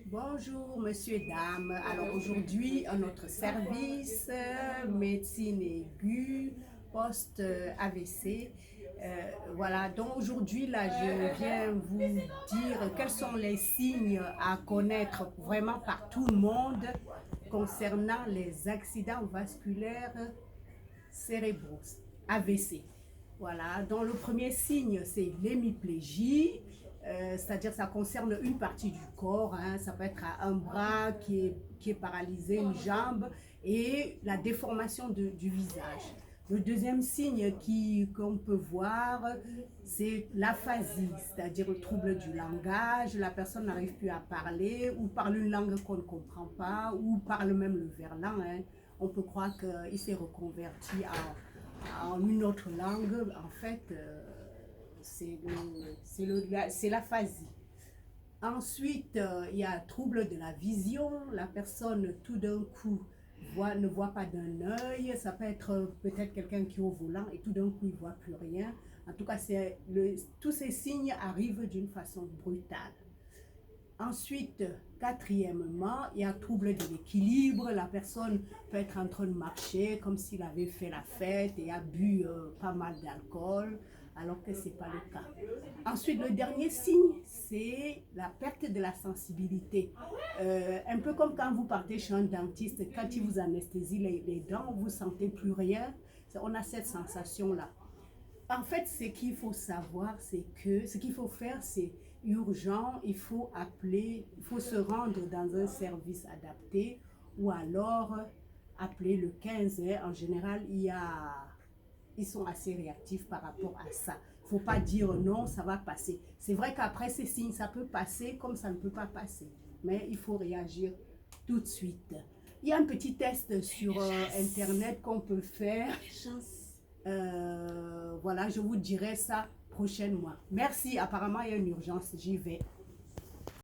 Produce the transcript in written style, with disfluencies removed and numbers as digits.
Bonjour, monsieur et dames. Alors aujourd'hui, à notre service, médecine aiguë, post-AVC. Voilà, donc aujourd'hui, là, je viens vous dire quels sont les signes à connaître vraiment par tout le monde concernant les accidents vasculaires cérébraux, AVC. Voilà, donc le premier signe, c'est l'hémiplégie, c'est-à-dire ça concerne une partie du corps, hein, ça peut être un bras qui est paralysé, une jambe, et la déformation du visage. Le deuxième signe qu'on peut voir, c'est l'aphasie, c'est-à-dire le trouble du langage. La personne n'arrive plus à parler ou parle une langue qu'on ne comprend pas ou parle même le verlan. Hein. On peut croire qu'il s'est reconverti en une autre langue. En fait, c'est l'aphasie. Ensuite, il y a trouble de la vision. La personne, tout d'un coup, ne voit pas d'un œil. Ça peut être peut-être quelqu'un qui est au volant et tout d'un coup, il ne voit plus rien. En tout cas, tous ces signes arrivent d'une façon brutale. Ensuite, quatrièmement, il y a trouble de l'équilibre. La personne peut être en train de marcher comme s'il avait fait la fête et a bu pas mal d'alcool, alors que ce n'est pas le cas. Ensuite, le dernier signe, c'est la perte de la sensibilité. Un peu comme quand vous partez chez un dentiste, quand il vous anesthésie les dents, vous ne sentez plus rien. On a cette sensation-là. En fait, ce qu'il faut savoir, c'est que ce qu'il faut faire, c'est urgent. Il faut appeler, il faut se rendre dans un service adapté ou alors appeler le 15. En général, ils sont assez réactifs par rapport à ça. Il ne faut pas dire non, ça va passer. C'est vrai qu'après ces signes, ça peut passer comme ça ne peut pas passer. Mais il faut réagir tout de suite. Il y a un petit test sur Internet qu'on peut faire. Voilà, je vous dirai ça prochainement. Merci, apparemment il y a une urgence, j'y vais.